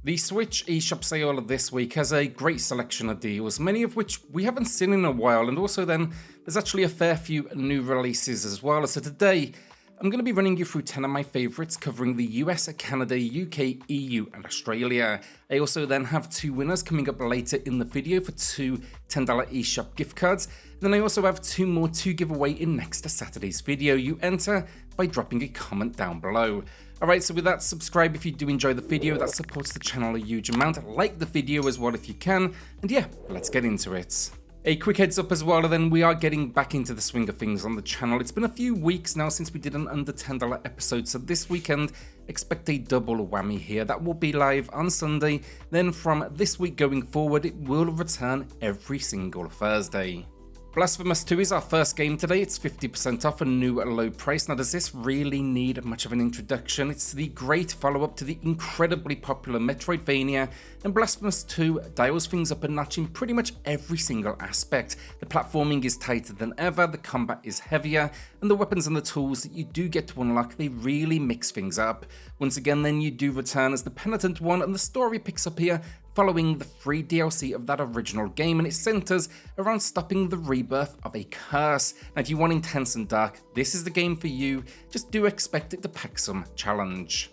The Switch eShop sale this week has a great selection of deals, many of which we haven't seen in a while, and also then there's actually a fair few new releases as well. So today, I'm going to be running you through 10 of my favourites covering the US, Canada, UK, EU and Australia. I also then have 2 winners coming up later in the video for 2 $10 eShop gift cards. And then I also have 2 more to give away in next Saturday's video. You enter by dropping a comment down below. Alright, so with that, subscribe if you do enjoy the video, that supports the channel a huge amount. Like the video as well if you can, and yeah, let's get into it. A quick heads up as well, then we are getting back into the swing of things on the channel. It's been a few weeks now since we did an under $10 episode, so this weekend expect a double whammy here. That will be live on Sunday, then from this week going forward it will return every single Thursday. Blasphemous 2 is our first game today. It's 50% off a new low price. Now, does this really need much of an introduction? It's the great follow-up to the incredibly popular Metroidvania, and Blasphemous 2 dials things up a notch in pretty much every single aspect. The platforming is tighter than ever, the combat is heavier, and the weapons and the tools that you do get to unlock, they really mix things up. Once again, then you do return as the Penitent One, and the story picks up here following the free DLC of that original game, and it centers around stopping the rebirth of a curse. Now, if you want intense and dark, this is the game for you. Just do expect it to pack some challenge.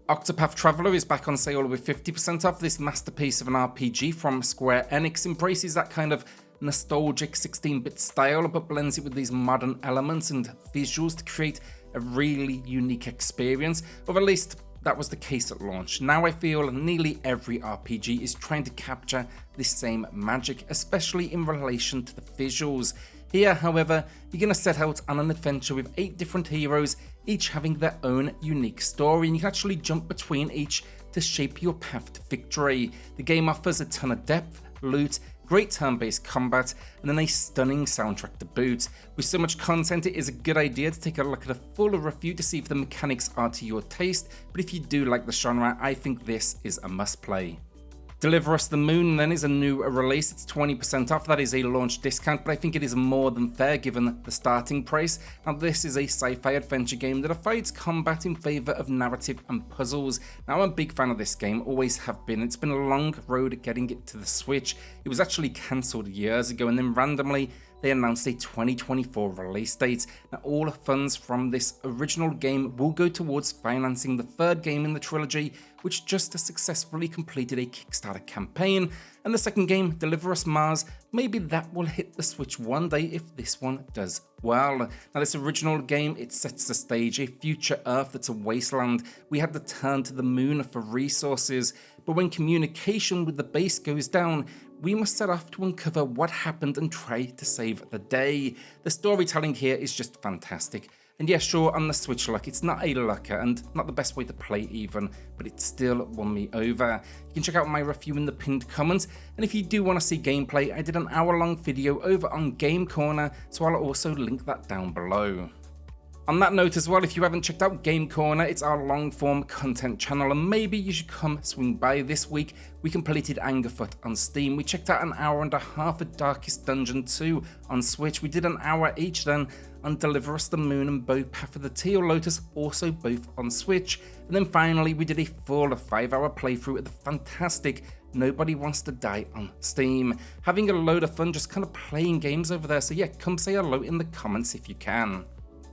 Octopath Traveler is back on sale with 50% off. This masterpiece of an RPG from Square Enix embraces that kind of nostalgic 16-bit style, but blends it with these modern elements and visuals to create a really unique experience, or at least that was the case at launch. Now I feel nearly every RPG is trying to capture this same magic, especially in relation to the visuals. Here, however, you're going to set out on an adventure with 8 different heroes, each having their own unique story, and you can actually jump between each to shape your path to victory. The game offers a ton of depth, loot, great turn-based combat, and then a stunning soundtrack to boot. With so much content, it is a good idea to take a look at a full review to see if the mechanics are to your taste, but if you do like the genre, I think this is a must-play. Deliver Us the Moon then is a new release. It's 20% off. That is a launch discount, but I think it is more than fair given the starting price. Now, this is a sci-fi adventure game that avoids combat in favour of narrative and puzzles. Now, I'm a big fan of this game, always have been. It's been a long road getting it to the Switch. It was actually cancelled years ago, and then randomly they announced a 2024 release date. Now, all funds from this original game will go towards financing the 3rd game in the trilogy, which just successfully completed a Kickstarter campaign. And the 2nd game, Deliver Us Mars, maybe that will hit the Switch one day if this one does well. Now, this original game, it sets the stage, a future Earth that's a wasteland. We had to turn to the moon for resources, but when communication with the base goes down, we must set off to uncover what happened and try to save the day. The storytelling here is just fantastic. And yeah, sure, on the Switch luck, it's not a lucker and not the best way to play even, but it still won me over. You can check out my review in the pinned comments, and if you do want to see gameplay, I did an hour-long video over on GameCorner, so I'll also link that down below. On that note as well, if you haven't checked out GameCorner, it's our long-form content channel, and maybe you should come swing by. This week, we completed Angerfoot on Steam. We checked out an hour and a half of Darkest Dungeon 2 on Switch. We did an hour each then on Deliver Us the Moon and Path of the Teal Lotus, also both on Switch. And then finally, we did a full 5-hour playthrough of the fantastic Nobody Wants to Die on Steam. Having a load of fun just kind of playing games over there, so yeah, come say hello in the comments if you can.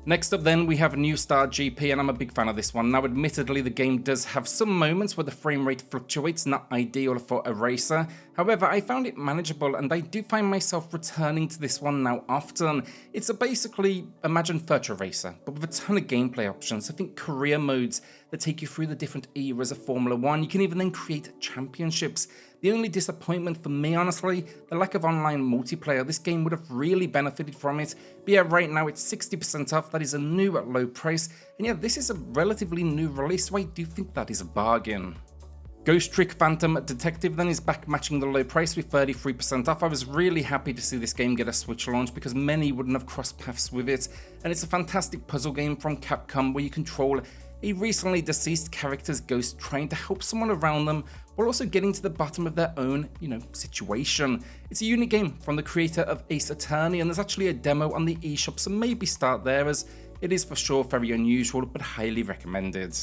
Next up then, we have New Star GP, and I'm a big fan of this one. Now, admittedly, the game does have some moments where the frame rate fluctuates, not ideal for a racer. However, I found it manageable, and I do find myself returning to this one now often. It's basically, imagine Virtua Racer, but with a ton of gameplay options. I think career modes that take you through the different eras of Formula 1. You can even then create championships. The only disappointment for me, honestly, the lack of online multiplayer. This game would have really benefited from it. But yeah, right now it's 60% off. That is a new at low price. And yeah, this is a relatively new release, so I do think that is a bargain. Ghost Trick Phantom Detective then is back matching the low price with 33% off. I was really happy to see this game get a Switch launch because many wouldn't have crossed paths with it. And it's a fantastic puzzle game from Capcom where you control a recently deceased character's ghost trying to help someone around them while also getting to the bottom of their own, situation. It's a unique game from the creator of Ace Attorney, and there's actually a demo on the eShop, so maybe start there as it is for sure very unusual but highly recommended.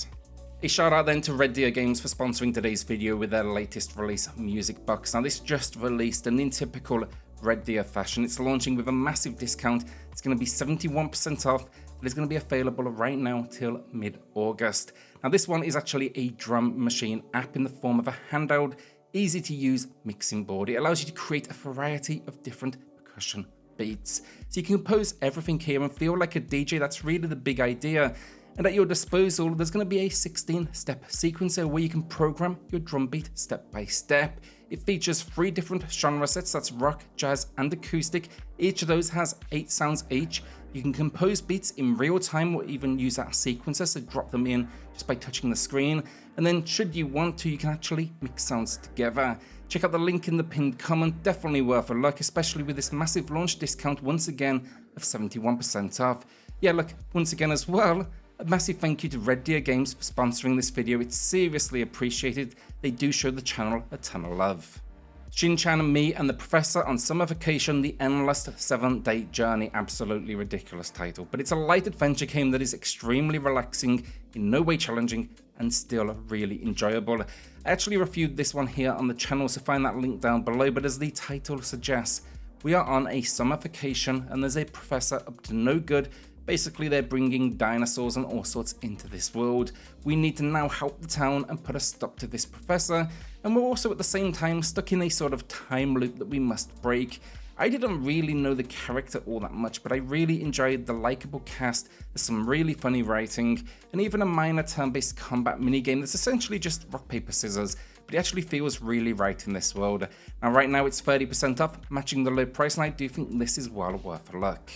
A shout out then to Red Deer Games for sponsoring today's video with their latest release, Music Box. Now this just released, and in typical Red Deer fashion, it's launching with a massive discount. It's going to be 71% off. It is going to be available right now till mid-August. Now this one is actually a drum machine app in the form of a handheld, easy to use mixing board. It allows you to create a variety of different percussion beats. So you can compose everything here and feel like a DJ. That's really the big idea. And at your disposal, there's going to be a 16-step sequencer where you can program your drum beat step by step. It features 3 different genre sets, that's rock, jazz, and acoustic. Each of those has 8 sounds each. You can compose beats in real time or even use that sequencer, so drop them in just by touching the screen. And then should you want to, you can actually mix sounds together. Check out the link in the pinned comment, definitely worth a look, especially with this massive launch discount once again of 71% off. Yeah, look, once again as well, a massive thank you to Red Deer Games for sponsoring this video. It's seriously appreciated. They do show the channel a ton of love. Shin-chan and me and the Professor on Summer Vacation, the Endless 7-Day Journey. Absolutely ridiculous title, but it's a light adventure game that is extremely relaxing, in no way challenging, and still really enjoyable. I actually reviewed this one here on the channel, so find that link down below, but as the title suggests, we are on a summer vacation and there's a professor up to no good. Basically, they're bringing dinosaurs and all sorts into this world. We need to now help the town and put a stop to this professor, and we're also at the same time stuck in a sort of time loop that we must break. I didn't really know the character all that much, but I really enjoyed the likable cast. There's some really funny writing, and even a minor turn-based combat minigame that's essentially just rock, paper, scissors, but it actually feels really right in this world. Now right now it's 30% off, matching the low price, and I do think this is well worth a look.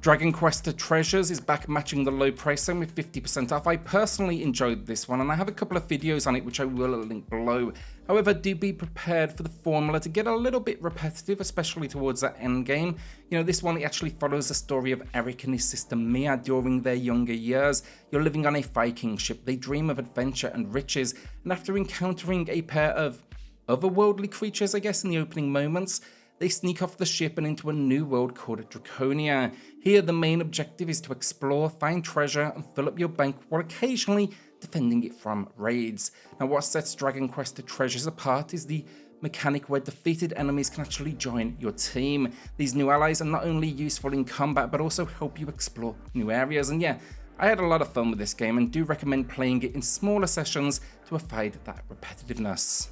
Dragon Quest Treasures is back matching the low price zone with 50% off. I personally enjoyed this one and I have a couple of videos on it which I will link below. However, do be prepared for the formula to get a little bit repetitive, especially towards that end game. You know, this one actually follows the story of Eric and his sister Mia during their younger years. You're living on a Viking ship, they dream of adventure and riches, and after encountering a pair of otherworldly creatures, I guess, in the opening moments, they sneak off the ship and into a new world called Draconia. Here, the main objective is to explore, find treasure, and fill up your bank while occasionally defending it from raids. Now, what sets Dragon Quest Treasures apart is the mechanic where defeated enemies can actually join your team. These new allies are not only useful in combat, but also help you explore new areas. And yeah, I had a lot of fun with this game and do recommend playing it in smaller sessions to avoid that repetitiveness.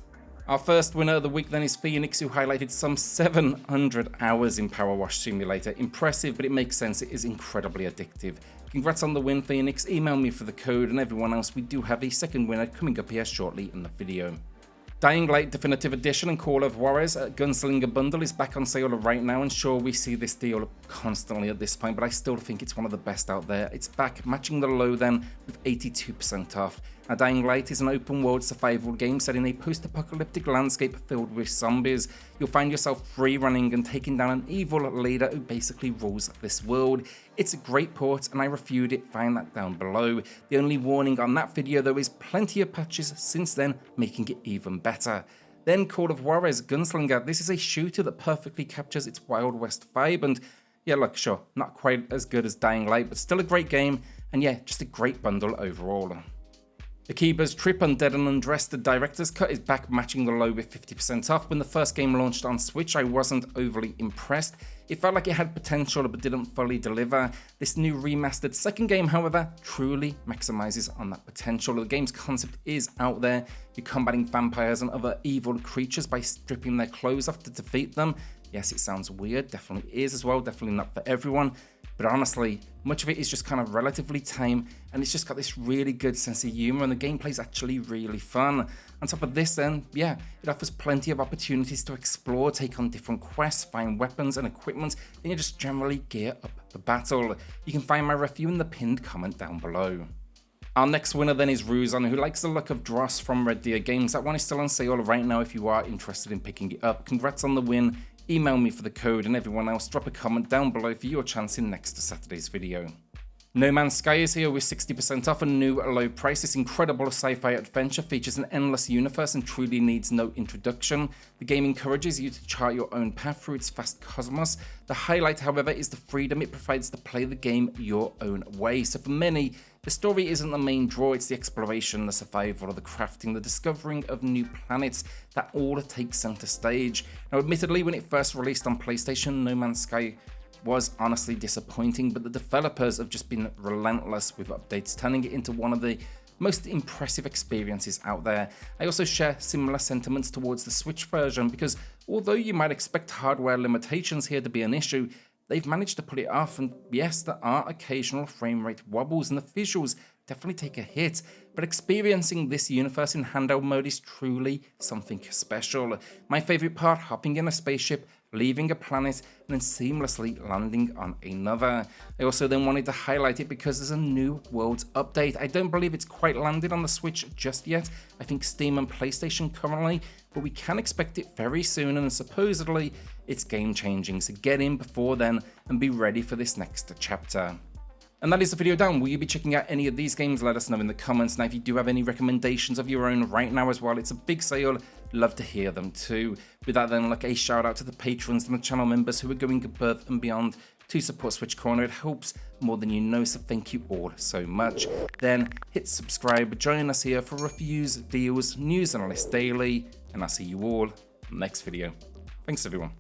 Our first winner of the week then is Enix, who highlighted some 700 hours in Power Wash Simulator. Impressive, but it makes sense. It is incredibly addictive. Congrats on the win, Enix. Email me for the code, and everyone else, we do have a second winner coming up here shortly in the video. Dying Light Definitive Edition and Call of Juarez Gunslinger Bundle is back on sale right now, and sure, we see this deal constantly at this point, but I still think it's one of the best out there. It's back, matching the low then with 82% off. Now, Dying Light is an open-world survival game set in a post-apocalyptic landscape filled with zombies. You'll find yourself free-running and taking down an evil leader who basically rules this world. It's a great port, and I reviewed it, find that down below. The only warning on that video, though, is plenty of patches since then, making it even better. Then Call of Juarez Gunslinger. This is a shooter that perfectly captures its Wild West vibe, and yeah, look, sure, not quite as good as Dying Light, but still a great game, and yeah, just a great bundle overall. Akiba's Trip Undead and Undressed, the Director's Cut, is back matching the low with 50% off. When the first game launched on Switch, I wasn't overly impressed. It felt like it had potential but didn't fully deliver. This new remastered second game, however, truly maximizes on that potential. The game's concept is out there. You're combating vampires and other evil creatures by stripping their clothes off to defeat them. Yes, it sounds weird, definitely is as well, definitely not for everyone. But honestly, much of it is just kind of relatively tame, and it's just got this really good sense of humor, and the gameplay's actually really fun. On top of this then, yeah, it offers plenty of opportunities to explore, take on different quests, find weapons and equipment, and you just generally gear up the battle. You can find my review in the pinned comment down below. Our next winner then is Ruzon, who likes the look of Dross from Red Deer Games. That one is still on sale right now if you are interested in picking it up. Congrats on the win. Email me for the code, and everyone else, drop a comment down below for your chance in next Saturday's video. No Man's Sky is here with 60% off a new low price. This incredible sci-fi adventure features an endless universe and truly needs no introduction. The game encourages you to chart your own path through its vast cosmos. The highlight, however, is the freedom it provides to play the game your own way. So for many, The story isn't the main draw, it's the exploration, the survival, the crafting, the discovering of new planets that all takes center stage. Now admittedly, when it first released on PlayStation, No Man's Sky was honestly disappointing, but the developers have just been relentless with updates, turning it into one of the most impressive experiences out there. I also share similar sentiments towards the Switch version, because although you might expect hardware limitations here to be an issue, they've managed to pull it off, and yes, there are occasional frame rate wobbles and the visuals definitely take a hit, but experiencing this universe in handheld mode is truly something special. My favourite part, hopping in a spaceship, leaving a planet, and then seamlessly landing on another. I also then wanted to highlight it because there's a new Worlds update. I don't believe it's quite landed on the Switch just yet. I think Steam and PlayStation currently, but we can expect it very soon, and supposedly it's game changing, so get in before then and be ready for this next chapter. And that is the video done. Will you be checking out any of these games? Let us know in the comments. Now, if you do have any recommendations of your own right now as well, it's a big sale. Love to hear them too. With that then, a shout out to the patrons and the channel members who are going above and beyond to support SwitchCorner. It helps more than you know, so thank you all so much. Then hit subscribe, join us here for reviews, deals, news and lists daily, and I'll see you all in the next video. Thanks everyone.